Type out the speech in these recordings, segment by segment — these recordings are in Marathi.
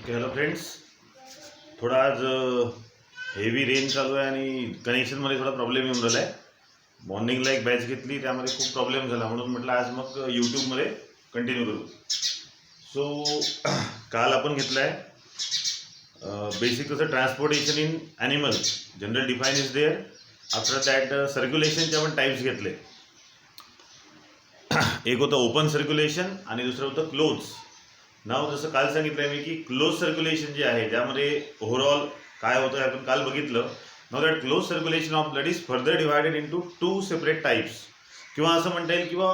Okay hello friends. थोडा आज हेवी रेन चालू आहे आणि कनेक्शनमध्ये थोडा प्रॉब्लेम येऊन राहिला आहे. मॉर्निंगला एक बॅच घेतली, त्यामध्ये खूप प्रॉब्लेम झाला, म्हणून म्हटलं आज मग यूट्यूबमध्ये कंटिन्यू करू. सो काल आपण घेतला आहे बेसिक कसं transportation in animal general define is there. After that सर्क्युलेशनचे आपण टाईप्स घेतले. एक होतं ओपन सर्क्युलेशन आणि दुसरं होतं क्लोज. नाव जसं काल सांगितलं आहे मी की क्लोज सर्क्युलेशन जे आहे ज्यामध्ये ओव्हरऑल काय होतं आपण काल बघितलं. Now that close circulation of blood is further divided into 2 separate types, किंवा असं म्हणता येईल किंवा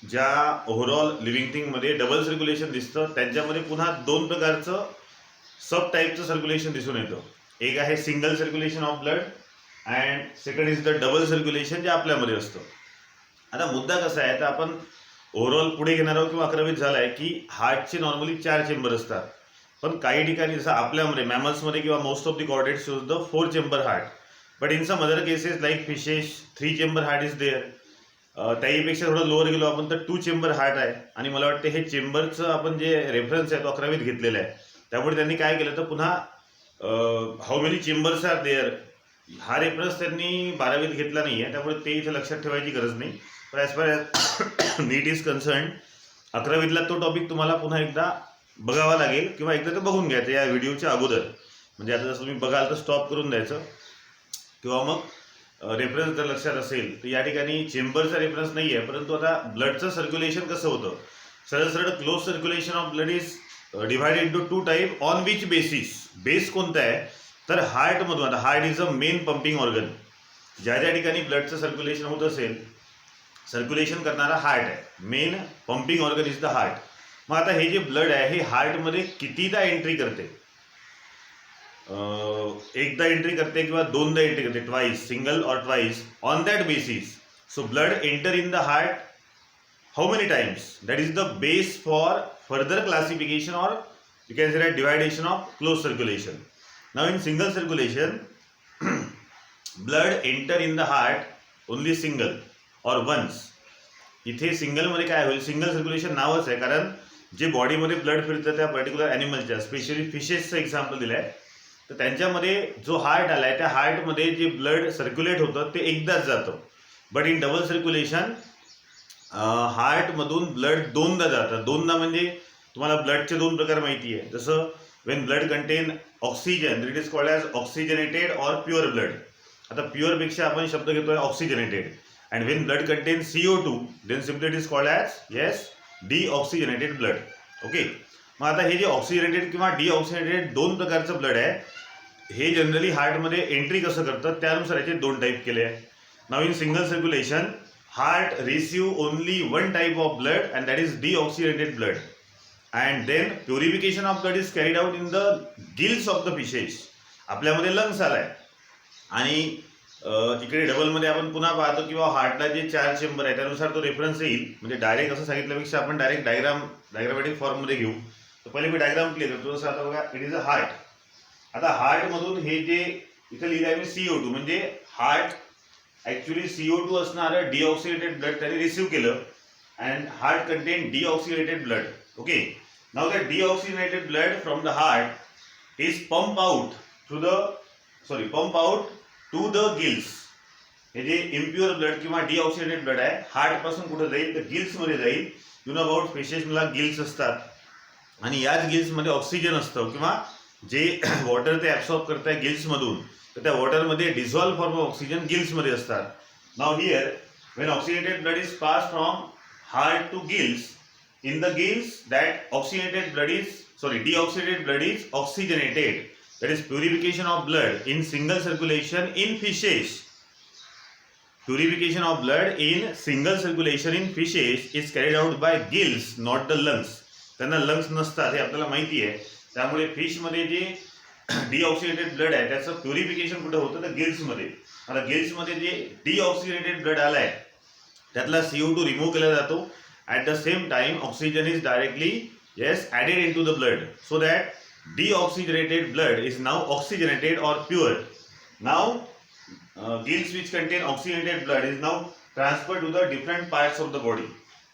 ज्या ओव्हरऑल लिव्हिंग थिंगमध्ये डबल सर्क्युलेशन दिसतं त्यांच्यामध्ये पुन्हा 2 प्रकारचं सब टाईपचं सर्क्युलेशन दिसून येतं. एक आहे single circulation of blood and second is the double circulation जे आपल्यामध्ये असतं. आता मुद्दा कसा आहे, तर आपण ओव्हरऑल पुढे घेणार आहोत किंवा 11वीत झाला आहे की हार्टचे नॉर्मली 4 चेंबर असतात, पण काही ठिकाणी जसं आपल्यामध्ये मॅमल्समध्ये किंवा most of the chordates use the 4 chamber heart, but in some other cases like fishes 3 chamber heart is there. त्याहीपेक्षा थोडं लोअर गेलो आपण तर 2 चेंबर हार्ट आहे. आणि मला वाटतं हे चेंबरचं आपण जे रेफरन्स आहे तो 11वीत घेतलेला आहे, त्यामुळे त्यांनी काय केलं तर पुन्हा how many chambers are there हा रेफरन्स त्यांनी 12वीत घेतला नाही आहे, त्यामुळे ते इथे लक्षात ठेवायची गरज नाही. पण as far as NEET is concern 11वीतला तो टॉपिक तुम्हाला पुन्हा एकदा बघावा लागेल किंवा एकदा ते बघून घ्यायचं या व्हिडिओच्या अगोदर. म्हणजे आता जसं तुम्ही बघाल तर स्टॉप करून द्यायचं किंवा मग रेफरन्स जर लक्षात असेल तर या ठिकाणी चेंबरचा रेफरन्स नाही आहे, परंतु आता ब्लडचं सर्क्युलेशन कसं होतं. सरळ सरळ close circulation of blood is divided into 2 type. On which basis, base कोणता आहे तर हार्टमधून. आता heart is a main pumping organ. ज्या ज्या ठिकाणी ब्लडचं सर्क्युलेशन होत असेल, सर्क्युलेशन करणारा हार्ट आहे, main pumping organ is the heart. मग आता हे जे ब्लड आहे हे हार्टमध्ये कितीदा एंट्री करते, एकदा एंट्री करते किंवा 2दा एंट्री करते, ट्वाइस, सिंगल और twice. On that basis so blood enter in the heart how many times, that is the base for further classification और you can say that divideation of close circulation. Now in single circulation blood enter in the heart only single और वन्स. इथे सिंगलमध्ये काय होईल, सिंगल सर्क्युलेशन नावच आहे कारण जे बॉडीमध्ये ब्लड फिरतं त्या पर्टिक्युलर ॲनिमलच्या, स्पेशली फिशेसचं एक्झाम्पल दिलं आहे, तर त्यांच्यामध्ये जो हार्ट आला आहे त्या हार्टमध्ये जे ब्लड सर्क्युलेट होतं ते एकदाच जातं. बट इन डबल सर्क्युलेशन हार्टमधून ब्लड 2दा जातं. 2दा म्हणजे तुम्हाला ब्लडचे 2 प्रकार माहिती आहे. जसं Wien blood content oxygen it is called as oxygenated और प्युअर ब्लड. आता प्युअरपेक्षा आपण शब्द घेतोय oxygenated. And when blood contains CO2, then simply it is called as deoxygenated blood. Okay. मग आता हे जे ऑक्सिजनेटेड किंवा डिऑक्सिजनेटेड 2 प्रकारचं ब्लड आहे हे जनरली हार्टमध्ये एंट्री कसं करतं त्यानुसार याचे 2 टाईप केले आहे. Now in single circulation heart receive only 1 type of blood and that is deoxygenated blood. And then purification of blood is carried out in the gills of the fishes. आपल्यामध्ये लंग्स आलाय आणि इकडे डबलमध्ये आपण पुन्हा पाहतो किंवा हार्टला जे 4 चेंबर आहे त्यानुसार तो रेफरन्स येईल. म्हणजे डायरेक्ट असं सांगितल्यापेक्षा आपण डायरेक्ट डायग्रामॅटिक फॉर्ममध्ये घेऊ. तर पहिले मी डायग्राम क्लिअर करतो. जसं आता बघा इट इज अ हार्ट. आता हार्टमधून हे जे इथं लिहिलं आहे मी CO2 म्हणजे हार्ट ॲक्च्युली CO2 असणारं डिऑक्सिडेटेड ब्लड त्याने रिसिव्ह केलं and heart contain deoxidated blood. Okay. Now that deoxidated blood from the heart is pump out to the gills. हे जे इम्प्युअर ब्लड किंवा डिऑक्सिडेटेड ब्लड आहे हार्टपासून कुठं जाईल तर गिल्समध्ये जाईल. यू नो अबाउट फिशेसला गिल्स असतात आणि याच गिल्समध्ये ऑक्सिजन असतं किंवा जे वॉटर ते ॲब्सॉर्ब करताय गिल्समधून, तर त्या वॉटरमध्ये डिझॉल्व फॉर्म ऑफ ऑक्सिजन गिल्समध्ये असतात. Now here when oxygenated blood is pass from heart to gills, in the gills that deoxygenated blood is oxygenated. That is purification of blood in single circulation in fishes. Purification of blood in single circulation in fishes is carried out by gills, not the lungs. त्यांना लंग्स नसतात हे आपल्याला माहिती आहे. त्यामुळे फिशमध्ये जे डिऑक्सिडेटेड ब्लड आहे त्याचं प्युरिफिकेशन कुठं होतं तर गिल्समध्ये. आता गिल्समध्ये जे डिऑक्सिडेटेड ब्लड आलाय त्यातला CO2 रिमूव्ह केला जातो. At the same time oxygen is directly added into the blood so that deoxygenated blood is now oxygenated or pure. Now gills which contain oxygenated blood is now transferred to the different parts of the body.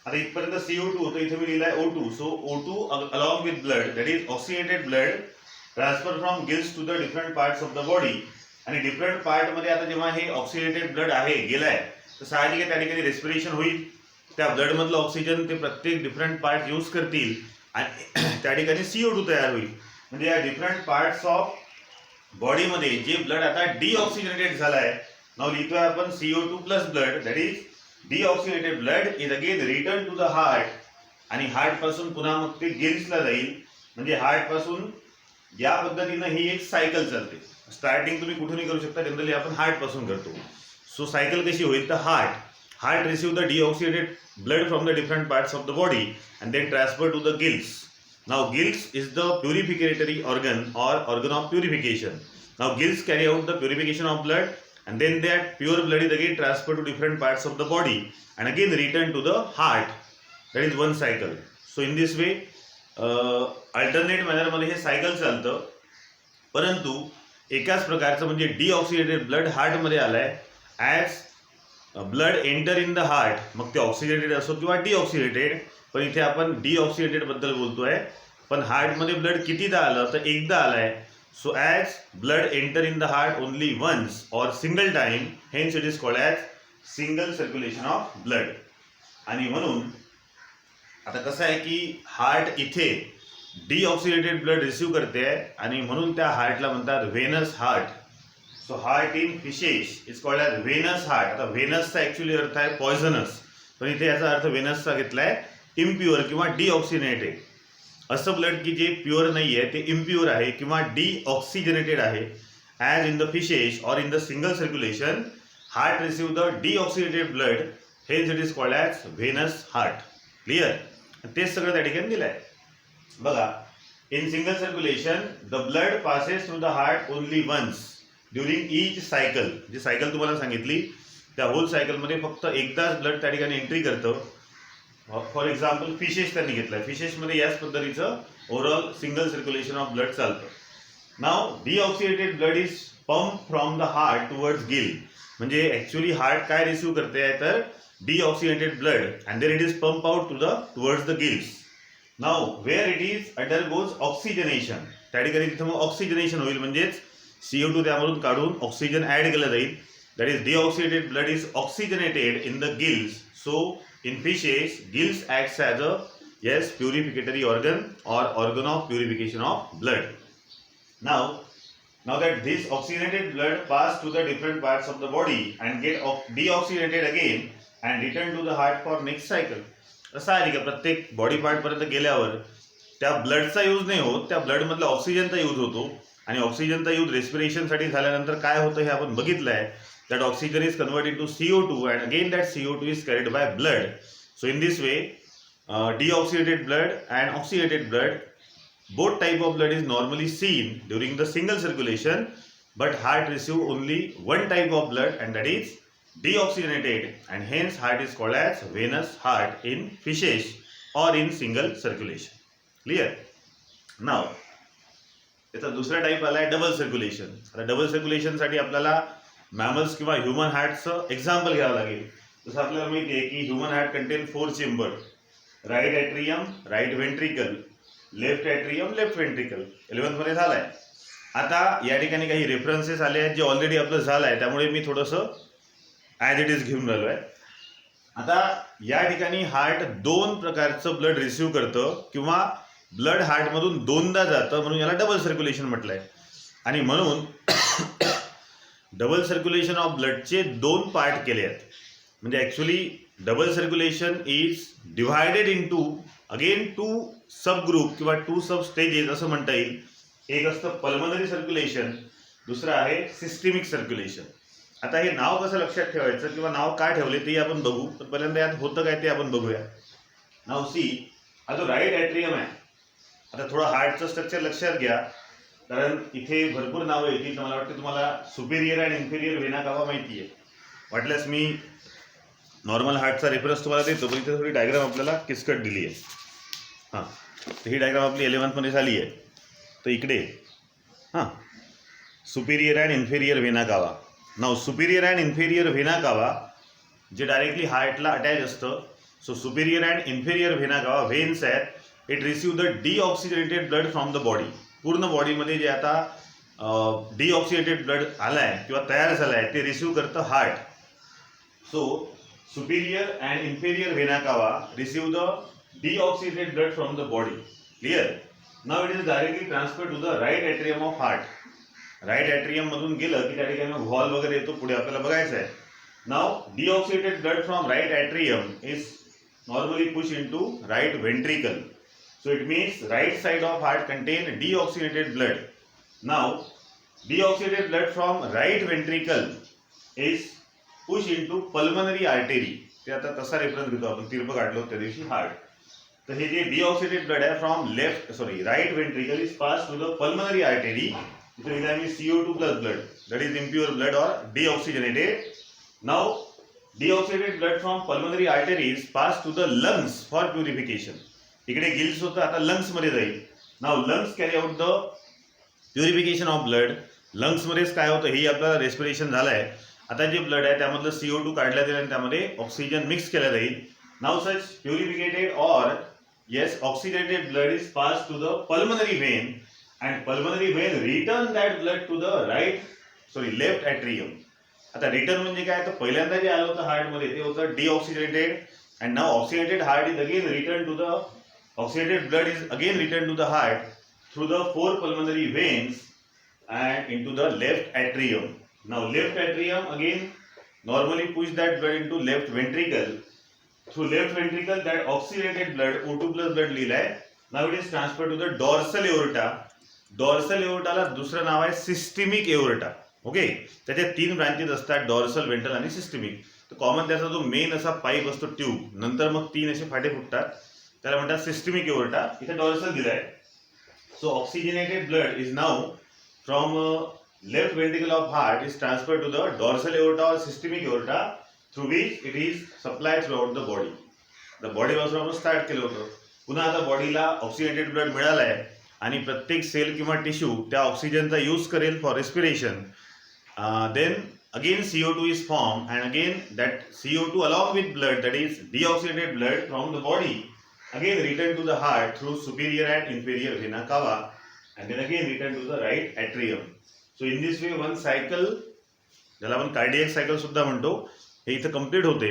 आता इथपर्यंत CO2 होतं, इथे मी लिहिलाय O2. So O2 along with blood, that is oxygenated blood, transfer from gills to the different parts of the body. आणि डिफरंट पार्ट मध्ये आता जेव्हा हे ऑक्सिडेटेड ब्लड आहे गेलाय तर साहजिक आहे त्या ठिकाणी रेस्पिरेशन होईल. त्या ब्लड मधलं ऑक्सिजन ते प्रत्येक डिफरंट पार्ट यूज करतील आणि त्या ठिकाणी CO2 तयार होईल. म्हणजे या डिफरंट पार्ट्स ऑफ बॉडीमध्ये जे ब्लड आता डिऑक्सिजनेटेड झालाय, नाव लिहितोय आपण CO2 plus blood, that is deoxygenated blood is again return to the heart. आणि हार्ट पासून पुन्हा मग ते गिल्सला जाईल. म्हणजे हार्ट पासून या पद्धतीनं ही एक सायकल चालते. स्टार्टिंग तुम्ही कुठूनही करू शकता, जनरली आपण हार्ट पासून करतो. सो सायकल कशी होईल तर heart receive the deoxidated blood from the different parts of the body and then transfer to the gills. Now gills is the purificatory organ or organ of purification. Now gills carry out the purification of blood and then that pure blood is again transferred to different parts of the body and again return to the heart. That is one cycle. So in this way alternate मॅनरमध्ये हे सायकल चालतं. परंतु एकाच प्रकारचं म्हणजे डिऑक्सिडेटेड ब्लड हार्टमध्ये आलाय. As blood enter in the heart, मग ते ऑक्सिडेटेड असो किंवा डिऑक्सिडेटेड, पण इथे आपण डिऑक्सिडेटेड बद्दल बोलतोय. पण हार्टमध्ये ब्लड कितीदा आलं तर एकदा आलाय. So as blood enter in the heart only once और single time, hence it is called as single circulation of blood. आणि म्हणून आता कसं आहे की हार्ट इथे डिऑक्सिडेटेड ब्लड रिसीव्ह करते आणि म्हणून त्या हार्टला म्हणतात Venus heart. So heart in fishes is called as venous heart. आता व्हेनसचा ॲक्च्युली अर्थ आहे पॉयझनस, पण इथे याचा अर्थ व्हेनसचा घेतलाय इम्प्युअर किंवा डिऑक्सिजनेटेड. असं ब्लड की जे प्युअर नाही आहे, ते इम्प्युअर आहे किंवा डिऑक्सिजनेटेड आहे. ॲज इन द फिशेस और in the single circulation heart receive the deoxidated blood, hence it is called as venous heart. Clear? तेच सगळं त्या ठिकाणी दिलं आहे बघा. In single circulation the blood passes through the heart only once during each cycle. जी सायकल तुम्हाला सांगितली त्या होल सायकलमध्ये फक्त एकदाच ब्लड त्या ठिकाणी एंट्री करतं. फॉर एक्झाम्पल फिशेस त्यांनी घेतलाय, फिशेसमध्ये याच पद्धतीचं overall single circulation of blood चालतं. Now deoxidated blood is pump from the heart towards gill. म्हणजे ऍक्च्युली हार्ट काय रिसीव्ह करते आहे तर deoxygenated blood and then it is pumped out towards the gills. Now where it is undergoes oxygenation, त्या ठिकाणी तिथे मग ऑक्सिजनेशन होईल. म्हणजेच CO2 त्यामधून काढून ऑक्सिजन ऍड केलं जाईल. That is deoxidated blood is oxygenated in the gills. So in fishes gills acts as a purificatory organ or organ of purification of blood. Now that this oxygenated blood pass to the different parts of the body and get deoxygenated again and return to the heart for next cycle. असं आहे का प्रत्येक बॉडी पार्ट पर्यंत गेल्यावर त्या ब्लडचा यूज नाही होत, त्या ब्लड मधला ऑक्सिजनचा यूज होतो. आणि ऑक्सिजनचा यूज रेस्पिरेशनसाठी झाल्यानंतर काय होतं हे आपण बघितलंय. That oxygen is converted to CO2 and again that CO2 is carried by blood. So in this way deoxidated blood and oxidated blood, both type of blood is normally seen during the single circulation, but heart receive only one type of blood and that is deoxygenated, and hence heart is called as venous heart in fishes or in single circulation. Clear? Now याचा दुसरा टाइप आलाय डबल सर्क्युलेशन. आता डबल सर्क्युलेशन साठी आपल्याला मॅमल्स किंवा ह्युमन हार्टचं एक्झाम्पल घ्यावं लागेल. जसं आपल्याला माहिती आहे की human heart contain 4 chamber, right atrium, right ventricle, left atrium, left ventricle. 11th मध्ये झालाय. आता या ठिकाणी काही रेफरन्सेस आले आहेत जे ऑलरेडी आपलं झालंय, त्यामुळे मी थोडंसं ॲज इट इज घेऊन राहिलोय. आता या ठिकाणी हार्ट 2 प्रकारचं ब्लड रिसीव्ह करतं किंवा ब्लड हार्टमधून 2दा जातं, म्हणून याला डबल सर्क्युलेशन म्हटलंय. आणि म्हणून डबल सर्क्युलेशन ऑफ ब्लडचे 2 पार्ट केले आहेत. म्हणजे actually double circulation is divided into again 2 sub group किंवा 2 सब स्टेजेस असं म्हणता येईल. एक असतं पल्मनरी सर्क्युलेशन, दुसरं आहे सिस्टेमिक सर्क्युलेशन. आता हे नाव कसं लक्षात ठेवायचं किंवा नाव का ठेवले ते आपण बघू, पण पहिल्यांदा यात होतं काय ते आपण बघूया. नाव सी, हा जो राईट एट्रियम आहे. आता थोडं हार्टचं स्ट्रक्चर लक्षात घ्या, कारण इथे भरपूर नावं येतील. तर मला वाटतं तुम्हाला सुपेरियर आणि इन्फेरियर व्हेना कावा माहिती आहे. वाटल्यास मी नॉर्मल हार्टचा रेफरन्स तुम्हाला देतो, पण इथे थोडी डायग्राम आपल्याला किचकट दिली आहे. हां, तर ही डायग्राम आपली 11th मध्ये झाली आहे. तर इकडे सुपेरियर अँड इन्फेरियर व्हेना कावा. नाव सुपेरियर अँड इन्फेरियर व्हेना कावा जे डायरेक्टली हार्टला अटॅच असतं, so superior and inferior vena कावा व्हेन्स आहेत it receive the deoxygenated blood from the body. पूर्ण बॉडीमध्ये जे आता डीऑक्सिडेटेड ब्लड आलाय किंवा तयार झालाय ते रिसीव्ह करतं heart. So superior and inferior vena cava receive the deoxidated blood from the body. Clear. Now it is directly transfer to the right atrium of heart. Right atrium मधून गेलं की त्या ठिकाणी व्हॉल्व वगैरे येतो, पुढे आपल्याला बघायचं आहे. Now deoxidated blood from right atrium is normally push into right ventricle. So it means right side of heart contain deoxygenated blood. Now deoxygenated blood from right ventricle is pushed into pulmonary artery. ते आता तसा रेफरन्स घेतो आपण, तिरप काढलो त्या दिवशी हार्ट. तर हे जे deoxygenated blood आहे from right ventricle is passed to the pulmonary artery. इथे लिहिलं आहे मी CO2 plus blood, that is impure blood or deoxygenated. Now deoxygenated blood from pulmonary artery is passed to the lungs for purification. इकडे गिल्स होतं, आता लंग्स मध्ये जाईल. Now lungs carry out the purification of blood. Lungs मध्येच काय होतं, हे आपल्याला रेस्पिरेशन झालंय. आता जे ब्लड आहे त्यामधलं CO2 काढलं जाईल आणि त्यामध्ये ऑक्सिजन मिक्स केलं जाईल. Now such purificated or oxidated blood is pass to the pulmonary vein and pulmonary vein return that blood to the left atrium. आता रिटर्न म्हणजे काय, तर पहिल्यांदा जे आलं होतं हार्टमध्ये ते होतं deoxidated and now oxidated heart is again return to the oxidated blood is again returned to the heart through the 4 pulmonary veins and into the left atrium. Now left atrium again normally push that blood into left ventricle. Through left ventricle that oxygenated blood, O2 plus blood लिहिलाय. Now it is transferred to the dorsal aorta. Dorsal aorta ला दुसरं नाव आहे सिस्टेमिक एओर्टा. ओके, त्याच्या 3 ब्रांचेस असतात, डॉर्सल, वेंट्रल आणि सिस्टेमिक. तर कॉमन त्याचा जो मेन असा पाईप असतो ट्यूब, नंतर मग 3 असे फाटे फुटतात, त्याला म्हणतात सिस्टेमिक एओर्टा. इथे डॉर्सल दिलाय. So oxygenated blood is now from left ventricle of heart is transferred to the dorsal aorta or systemic aorta through which it is supply through out the body. The body पासून आपण स्टार्ट केलं होतं. पुन्हा आता बॉडीला ऑक्सिजनेटेड ब्लड मिळालाय आणि प्रत्येक सेल किंवा टिश्यू त्या ऑक्सिजनचा यूज करेल for respiration. Then again CO2 is formed and again that CO2 along with blood, that is deoxygenated blood from the body, again return to the heart through superior and inferior vena cava and then again return to the right atrium. So in this way one cycle, ज्याला आपण कार्डियक सायकल सुद्धा म्हणतो, हे इथे कंप्लीट होते.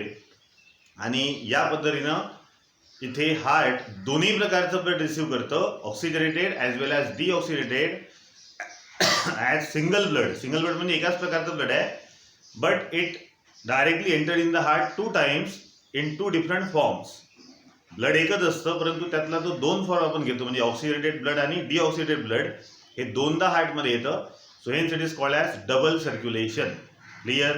आणि या पद्धतीनं इथे हार्ट दोन्ही प्रकारचं ब्लड रिसीव्ह करतं, oxygenated as well as deoxidated as single blood. Single blood म्हणजे एकाच प्रकारचं ब्लड आहे, but it directly entered in the heart 2 times in 2 different forms. Blood एकच असतं परंतु त्यातला तो 2 फॉर्म आपण घेतो, म्हणजे ऑक्सिडेटेड ब्लड आणि डीऑक्सिडेटेड ब्लड हे दोनदा हार्टमध्ये येतं. So hence it is called as double circulation. Clear.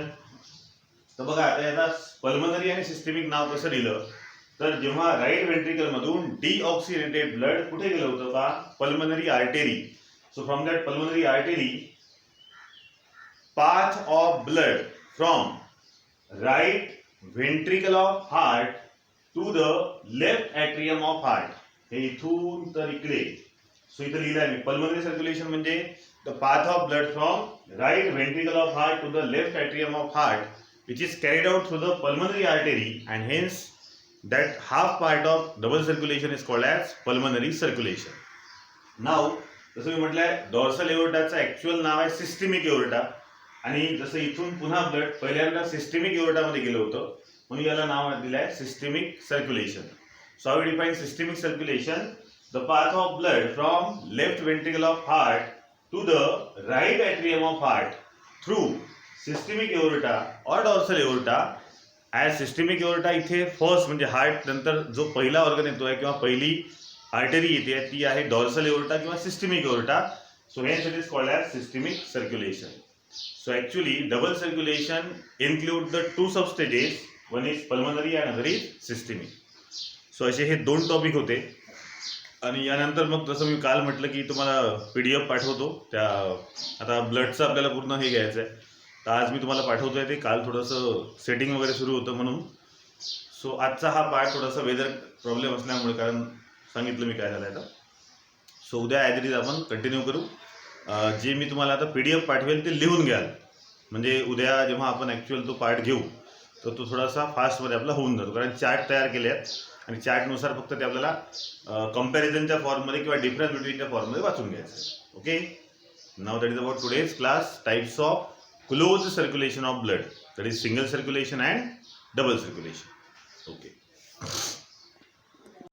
तर बघा आता याला पल्मनरी आणि सिस्टेमिक नाव कसं दिलं, तर जेव्हा राईट व्हेंट्रिकल मधून डीऑक्सिडेटेड ब्लड कुठे गेलं होतं का, pulmonary artery. So from that pulmonary artery path of blood from right ventricle of heart to the left atrium of heart. हे इथून तर इकडे. सो इथं लिहिलं आहे मी पल्मनरी सर्क्युलेशन म्हणजे the path of blood from right ventricle of heart to the left atrium of heart which is carried out through the pulmonary artery and hence that half part of double circulation is called as pulmonary circulation. Now जसं मी म्हटलंय डॉर्सल एओर्टाचं ऍक्च्युअल नाव आहे सिस्टेमिक एओर्टा आणि जसं इथून पुन्हा ब्लड पहिल्यांदा सिस्टेमिक एओर्टामध्ये गेलं होतं म्हणून याला नाव दिलं आहे systemic circulation. So how we define systemic circulation, the path of blood from left ventricle of heart to the right atrium of heart through systemic aorta or dorsal aorta. As systemic aorta इथे फर्स्ट म्हणजे हार्ट नंतर जो पहिला ऑर्गन येतोय किंवा पहिली आर्टरी येते ती आहे डॉर्सल एओर्टा किंवा systemic aorta. So hence it is called as systemic circulation. So actually double circulation include the 2 substages, one is pulmonary and other is systemic. So असे हे 2 टॉपिक होते आणि यानंतर मग जसं मी काल म्हटलं की तुम्हाला PDF पाठवतो. त्या आता ब्लडचं आपल्याला पूर्ण हे घ्यायचं आहे तर आज मी तुम्हाला पाठवतोय ते. काल थोडंसं सेटिंग वगैरे सुरू होतं म्हणून. सो आजचा हा पार्ट थोडासा वेदर प्रॉब्लेम असल्यामुळे, कारण सांगितलं मी काय झालं आता. सो उद्या ॲज इट इज आपण कंटिन्यू करू. जे मी तुम्हाला आता PDF पाठवेल ते लिहून घ्याल, म्हणजे उद्या जेव्हा आपण ॲक्च्युअल तो पार्ट घेऊ तर तो थोडासा फास्टमध्ये आपला होऊन जातो, कारण चार्ट तयार केले आहेत आणि चार्टनुसार फक्त ते आपल्याला कंपॅरिझनच्या फॉर्ममध्ये किंवा डिफरन्स बिटवीनच्या फॉर्ममध्ये वाचून घ्यायचं. Okay, now that is about today's class types of close circulation of blood, that is single circulation and double circulation. Okay.